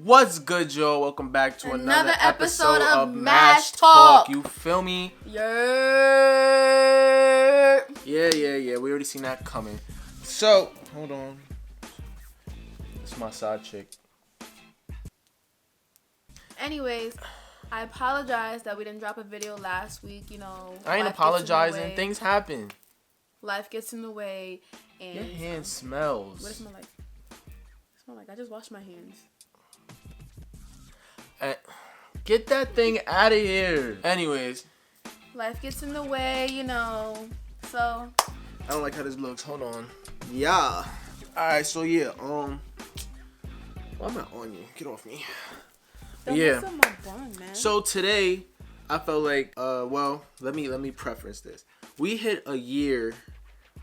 What's good, y'all? Welcome back to another episode of Mash Talk. You feel me? Yeah. Yeah. We already seen that coming. So, hold on. It's my side chick. Anyways, I apologize that we didn't drop a video last week. You know, I ain't apologizing. Things happen. Life gets in the way, and your hand smells. What does it smell like? It smells like I just washed my hands. Get that thing out of here. Anyways, life gets in the way, you know. So I don't like how this looks. Hold on. Yeah. All right. So yeah. Why am I on you? Get off me. Don't mess up my bun, man. So today, I felt like, well, let me preference this. We hit a year.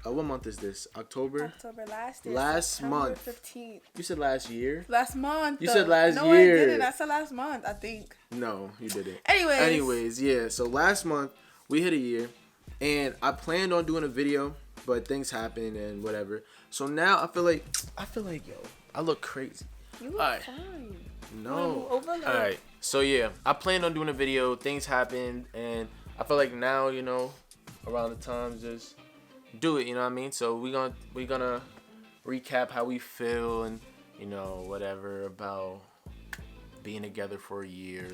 What month is this? October last month. 15th. You said last year? Last month. You said last year. No, I didn't. I said last month, I think. No, you didn't. Anyways, yeah. So last month, we hit a year. And I planned on doing a video, but things happened and whatever. So now I feel like, yo, I look crazy. You look fine. No. Alright. So yeah, I planned on doing a video. Things happened, and I feel like now, you know, around the time, just do it. You know what I mean? So we're gonna recap how we feel and, you know, whatever about being together for a year.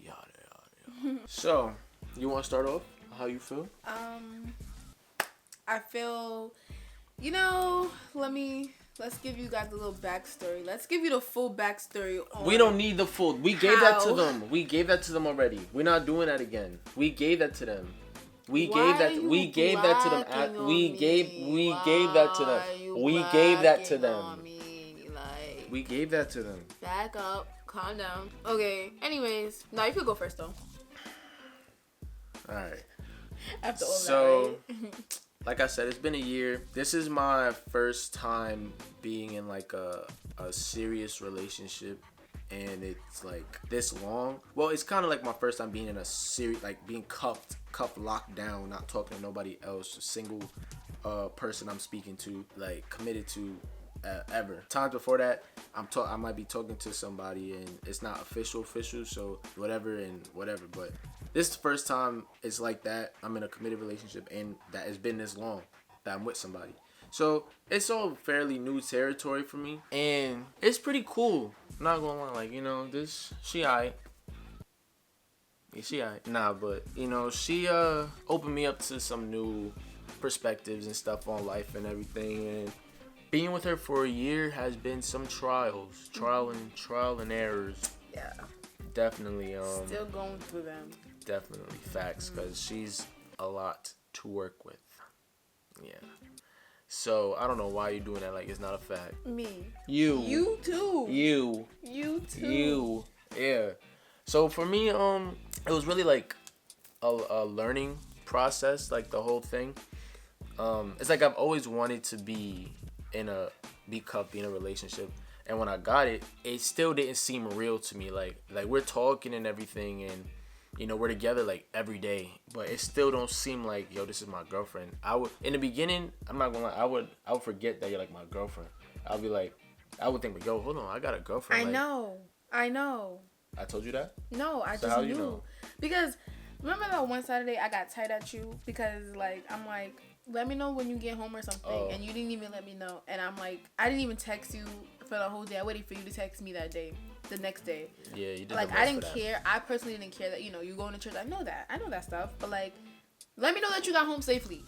Yada. So you want to start off? How you feel? I feel, you know, let's give you guys a little backstory. Let's give you the full backstory. We don't need the full. We gave that to them. We gave that to them already. We're not doing that again. We gave that to them. We gave that to them. We gave that to them. We gave that to them. Back up. Calm down. Okay. Anyways, now you could go first though. All right. After all so, that, right? Like I said, it's been a year. This is my first time being in like a serious relationship, and it's like this long. Well, it's kind of like my first time being in a serious, like being cuffed, locked down, not talking to nobody else, a single person I'm speaking to, like committed to ever. Times before that, I might be talking to somebody and it's not official, so whatever. But this is the first time it's like that. I'm in a committed relationship and that has been this long that I'm with somebody. So it's all fairly new territory for me, and it's pretty cool. I'm not gonna lie, like, you know, she aight. Yeah, she aight. Nah, but you know, she opened me up to some new perspectives and stuff on life and everything, and being with her for a year has been some trial and errors. Yeah. Definitely. Still going through them. Definitely facts, because she's a lot to work with. Yeah. So I don't know why you're doing that like it's not a fact. Me. You too. You too. Yeah. So for me, it was really like a learning process, like the whole thing. It's like I've always wanted to be in a relationship, and when I got it, it still didn't seem real to me. Like we're talking and everything, and you know, we're together like every day, but it still don't seem like, yo, this is my girlfriend. In the beginning, I'm not gonna lie, I would forget that you're like my girlfriend. I would think, yo, hold on, I got a girlfriend. I know. I told you that? No, I so just how knew. You know? Because remember that one Saturday I got tight at you because like I'm like, let me know when you get home or something, and you didn't even let me know, and I'm like, I didn't even text you for the whole day. I waited for you to text me that day, the next day. Yeah, you did. Like I didn't care. I personally didn't care that, you know, you going to church. I know that stuff, but like, let me know that you got home safely.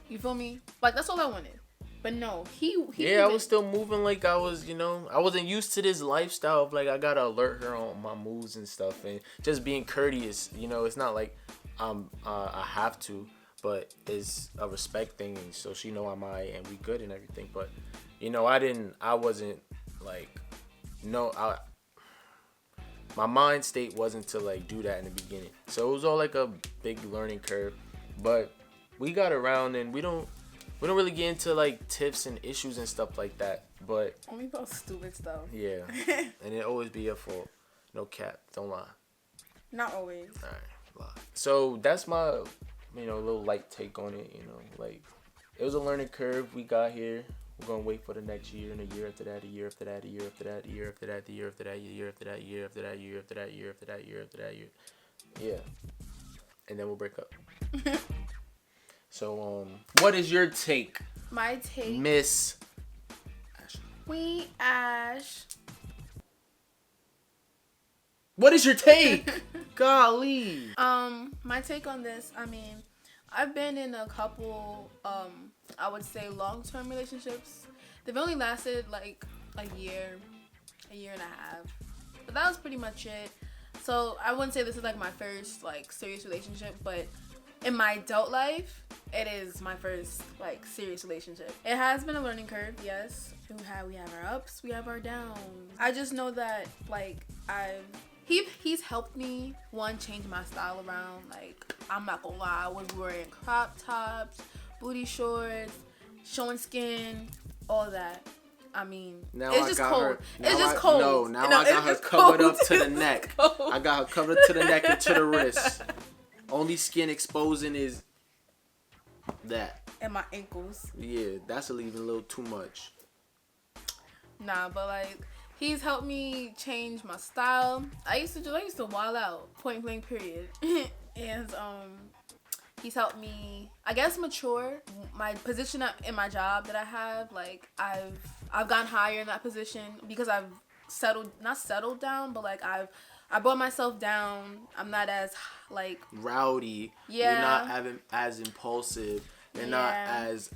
You feel me? Like that's all I wanted. But no, he. Yeah, I was still moving like I was, you know, I wasn't used to this lifestyle of like I gotta alert her on my moves and stuff, and just being courteous. You know, it's not like I have to. But it's a respect thing, and so she know I'm alright and we good and everything. But you know, I wasn't like, my mind state wasn't to like do that in the beginning. So it was all like a big learning curve. But we got around, and we don't really get into like tips and issues and stuff like that. But only about stupid stuff. Yeah, and it always be your fault. No cap, don't lie. Not always. Alright, lie. So that's my, you know, little light take on it, you know, like it was a learning curve. We got here, We're gonna wait for the next year, and a year after that, a year after that, a year after that, a year after that, a year after that, a year after that, a year after that, a year after that, a year after that, a year after that, year. Yeah, and then we'll break up. So, what is your take? My take, Miss Queen Ash. What is your take? Golly. My take on this, I mean, I've been in a couple, I would say long-term relationships. They've only lasted like a year and a half. But that was pretty much it. So I wouldn't say this is like my first like serious relationship, but in my adult life, it is my first like serious relationship. It has been a learning curve, yes. We have our ups, we have our downs. I just know that like he's helped me change my style around. Like, I'm not gonna lie, I was wearing crop tops, booty shorts, showing skin, all that. I mean, now it's I just got cold. Her, it's just cold. No, now I got her covered up to the neck. I got her covered to the neck and to the wrist. Only skin exposing is that. And my ankles. Yeah, that's even a little too much. Nah, but like, he's helped me change my style. I used to wild out, point blank period. And he's helped me, I guess, mature. My position in my job that I have, like, I've gone higher in that position because I've not settled down, but like I brought myself down. I'm not as like rowdy. Yeah. You're not as impulsive. You're not as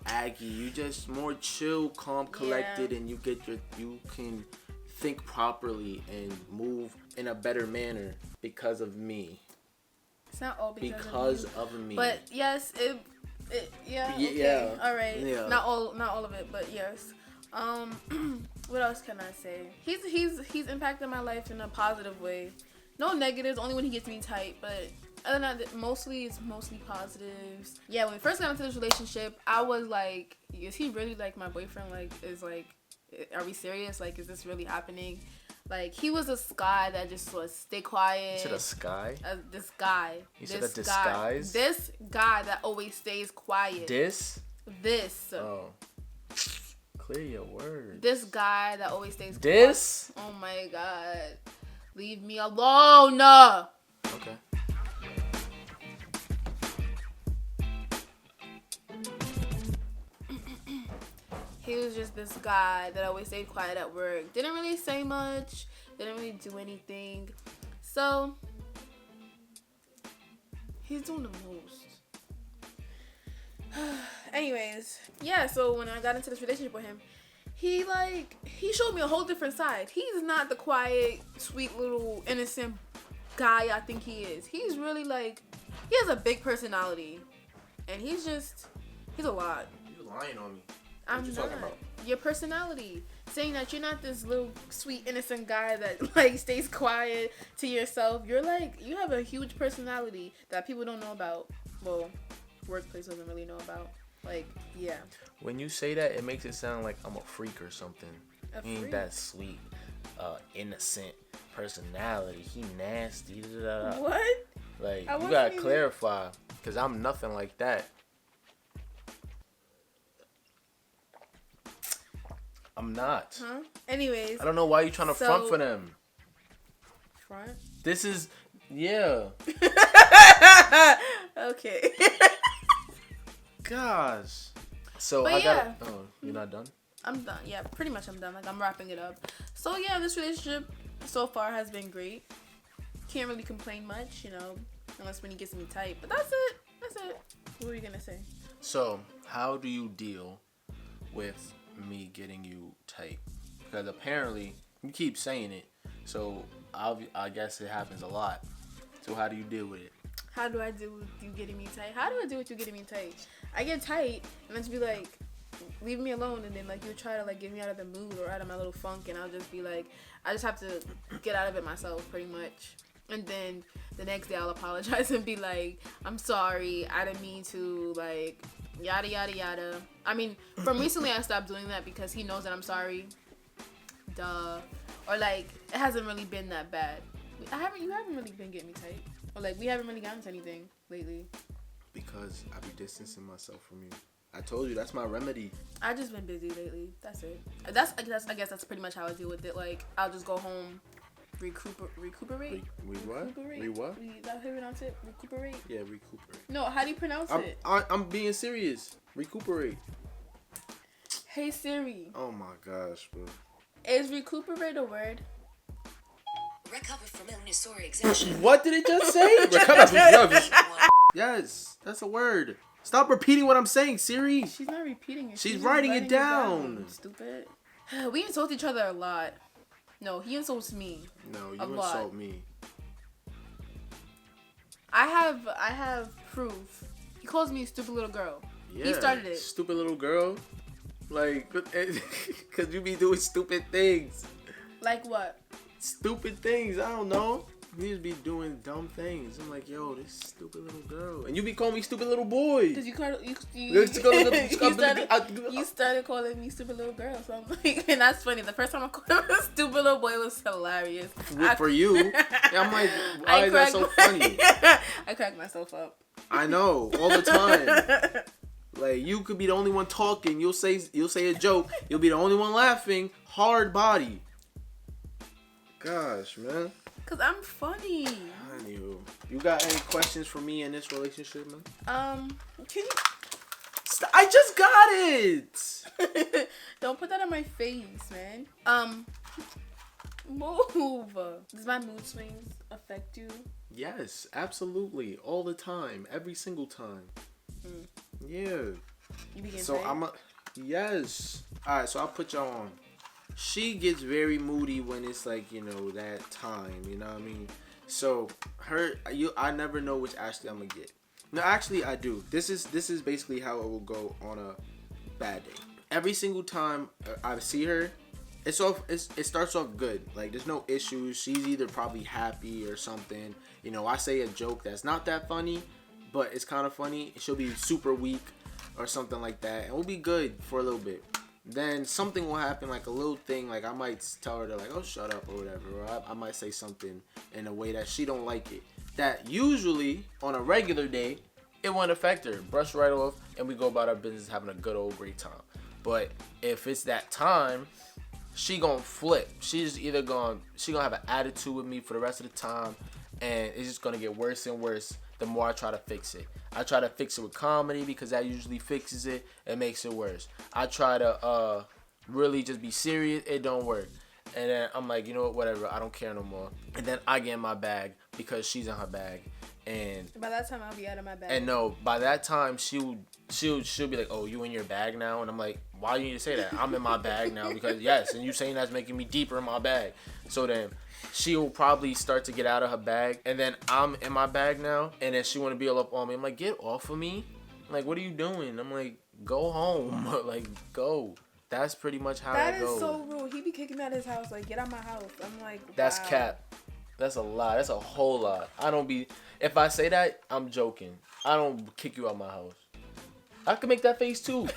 aggy. You just more chill, calm, collected, and you can think properly and move in a better manner because of me. It's not all because of me. But yes, yeah. Okay. Yeah. All right. Yeah. Not all of it, but yes. What else can I say? He's impacted my life in a positive way. No negatives, only when he gets me tight, but other than that, it's mostly positives. Yeah, when we first got into this relationship, I was like, is he really like my boyfriend? Like, are we serious? Like, is this really happening? Like, he was this guy that just was stay quiet. You said a sky? This guy. You said a disguise? This guy that always stays quiet. This? Oh. Clear your words. This guy that always stays quiet. This? Oh my God. Leave me alone. Okay. He was just this guy that always stayed quiet at work. Didn't really say much. Didn't really do anything. So, he's doing the most. Anyways, yeah, so when I got into this relationship with him, he showed me a whole different side. He's not the quiet, sweet little innocent guy I think he is. He's really he has a big personality. And he's a lot. You're lying on me. I'm you not. talking about? Your personality. Saying that you're not this little sweet innocent guy that stays quiet to yourself. You're you have a huge personality that people don't know about. Well, workplace doesn't really know about. Yeah. When you say that, it makes it sound like I'm a freak or something. He ain't that sweet, innocent personality. He nasty. What? You gotta clarify, because I'm nothing like that. I'm not. Huh? Anyways. I don't know why you're trying to front for them. Front? This is, yeah. Okay. Gosh. So but I yeah. got. Oh, you're not done? I'm done. Yeah, pretty much I'm done. I'm wrapping it up. So yeah, this relationship so far has been great. Can't really complain much, unless when he gets me tight. But that's it. What were you gonna say? So how do you deal with me getting you tight? Because apparently you keep saying it. So I guess it happens a lot. So how do you deal with it? How do I deal with you getting me tight? How do I deal with you getting me tight? I get tight and then just be like, leave me alone, and then you try to get me out of the mood or out of my little funk, and I'll just be like, I just have to get out of it myself pretty much. And then the next day I'll apologize and be like, I'm sorry, I didn't mean to, yada yada yada. I mean, from recently I stopped doing that because he knows that I'm sorry. Duh. Or it hasn't really been that bad. You haven't really been getting me tight. Or we haven't really gotten to anything lately. Because I be distancing myself from you. I told you that's my remedy. I just been busy lately. That's it. I guess that's pretty much how I deal with it. Like I'll just go home, recuperate. What? What? Is that how you pronounce it? Recuperate. Yeah, recuperate. No, how do you pronounce it? I'm being serious. Recuperate. Hey Siri. Oh my gosh, bro. Is recuperate a word? Recover from illness or exhaustion. What did it just say? Recover from Yes, that's a word. Stop repeating what I'm saying, Siri. She's not repeating it. She's writing it down. Stupid. We insult each other a lot. No, he insults me. No, you insult me. I have proof. He calls me a stupid little girl. Yeah, he started it. Stupid little girl. Like, cause you be doing stupid things. Like what? Stupid things. I don't know. You just be doing dumb things. I'm like, yo, this stupid little girl, and you be calling me stupid little boy. Cause you started calling me stupid little girl. So I'm like, and that's funny. The first time I called him a stupid little boy was hilarious. For you, and I'm like, why is that so funny? I crack myself up. I know, all the time. Like, you could be the only one talking. You'll say a joke. You'll be the only one laughing. Hard body. Gosh, man. Cause I'm funny. Anywho, you got any questions for me in this relationship, man? Can you? I just got it. Don't put that on my face, man. Move. Does my mood swings affect you? Yes, absolutely, all the time, every single time. Yeah. You begin. So yes. All right, so I'll put y'all on. She gets very moody when it's like, you know, that time, you know what I mean? So I never know which Ashley I'm gonna get. No, actually I do. This is basically how it will go on a bad day. Every single time I see her, it starts off good. Like, there's no issues. She's either probably happy or something. You know, I say a joke that's not that funny, but it's kind of funny. She'll be super weak or something like that, and we'll be good for a little bit. Then something will happen, like a little thing, like I might tell her to like, oh, shut up or whatever, or I might say something in a way that she don't like it. That usually on a regular day, it won't affect her. Brush right off, and we go about our business having a good old great time. But if it's that time, she gonna flip. She's gonna have an attitude with me for the rest of the time, and it's just gonna get worse and worse the more I try to fix it. I try to fix it with comedy because that usually fixes it and makes it worse. I try to really just be serious. It don't work. And then I'm like, you know what, whatever. I don't care no more. And then I get in my bag because she's in her bag. And by that time, I'll be out of my bag. And no, by that time, she'll be like, oh, you in your bag now? And I'm like, why do you need to say that? I'm in my bag now because, yes, and you saying that's making me deeper in my bag. So then she'll probably start to get out of her bag. And then I'm in my bag now. And then she want to be all up on me. I'm like, get off of me. I'm like, what are you doing? I'm like, go home. Like, go. That's pretty much how it goes. That is so rude. He be kicking me out of his house. Like, get out my house. I'm like, wow. That's cap. That's a lot. That's a whole lot. If I say that, I'm joking. I don't kick you out my house. I can make that face too.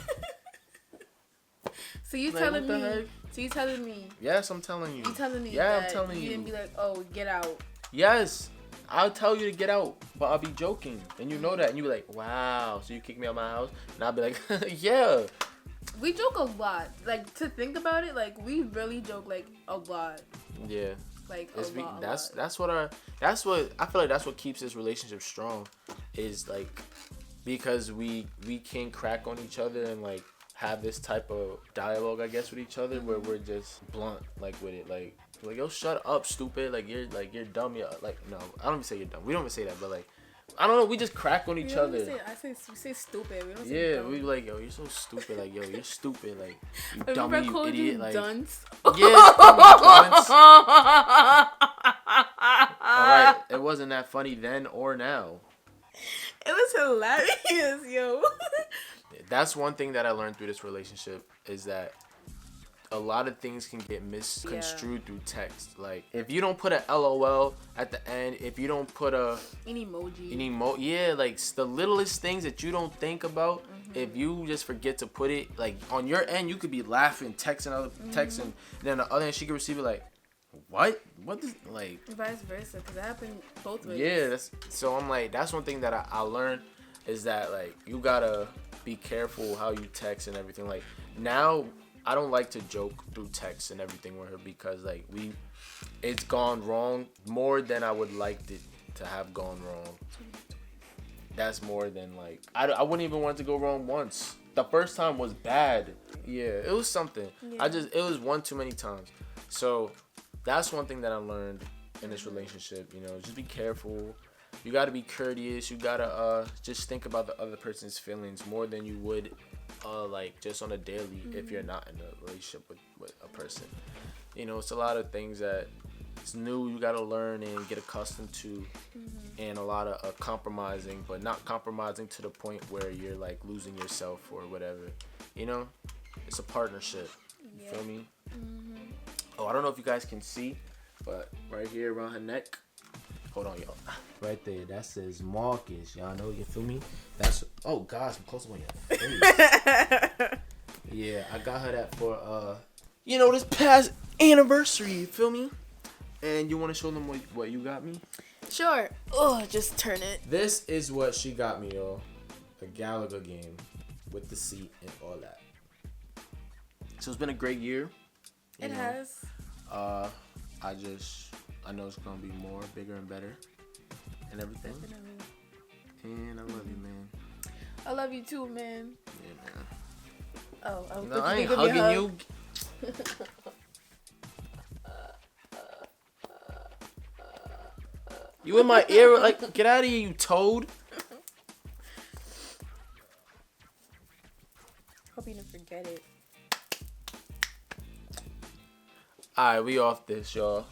So you telling me? So you telling me? Yes, I'm telling you. You telling me? Yeah, that I'm telling you. You didn't be like, oh, get out. Yes, I'll tell you to get out, but I'll be joking, and you know that, and you be like, wow. So you kick me out my house, and I'll be like, yeah. We joke a lot. Like, to think about it, like, we really joke like a lot. Yeah. Like that's what I feel like that's what keeps this relationship strong, is like, because we can crack on each other and like have this type of dialogue, I guess, with each other, where we're just blunt like with it, like yo, shut up, stupid, like you're dumb, yeah, like, no, I don't even say you're dumb, we don't even say that, but like, I don't know, we just crack on each other. We say stupid. We don't say dumb. We like, yo, you're so stupid. Like, yo, you're stupid. Like, you Have dummy, you you idiot. You like, dunce? Yeah, dunce. Alright, it wasn't that funny then or now. It was hilarious, yo. That's one thing that I learned through this relationship, is that a lot of things can get misconstrued through text. Like, if you don't put a LOL at the end, if you don't put an emoji, yeah, like the littlest things that you don't think about, if you just forget to put it, like on your end, you could be laughing, texting, and then the other end she could receive it like, what is, like, vice versa, because it happened both ways. Yeah, so I'm like, that's one thing that I learned. is that like you gotta be careful how you text and everything. Like now, I don't like to joke through text and everything with her because like it's gone wrong more than I would like it to have gone wrong. That's more than like I wouldn't even want it to go wrong once. The first time was bad. Yeah, it was something. Yeah. It was one too many times. So that's one thing that I learned in this relationship. You know, just be careful. You gotta be courteous. You gotta just think about the other person's feelings more than you would like just on a daily if you're not in a relationship with a person. You know, it's a lot of things that it's new. You gotta learn and get accustomed to, and a lot of compromising, but not compromising to the point where you're like losing yourself or whatever. You know, it's a partnership. You feel me? Oh, I don't know if you guys can see, but right here around her neck. Hold on, y'all. Right there, that says Marcus. Y'all know, you feel me? That's oh gosh, I'm close on your face. Yeah, I got her that for this past anniversary. You feel me? And you want to show them what you got me? Sure. Oh, just turn it. This is what she got me, y'all. A Galaga game with the seat and all that. So it's been a great year. It has. I know it's gonna be more, bigger, and better, and everything. Definitely. And I love you, man. I love you too, man. Yeah, man. Oh, No, I ain't hugging you. You in my ear? Like, get out of here, you toad. Hope you didn't forget it. Alright, we off this, y'all.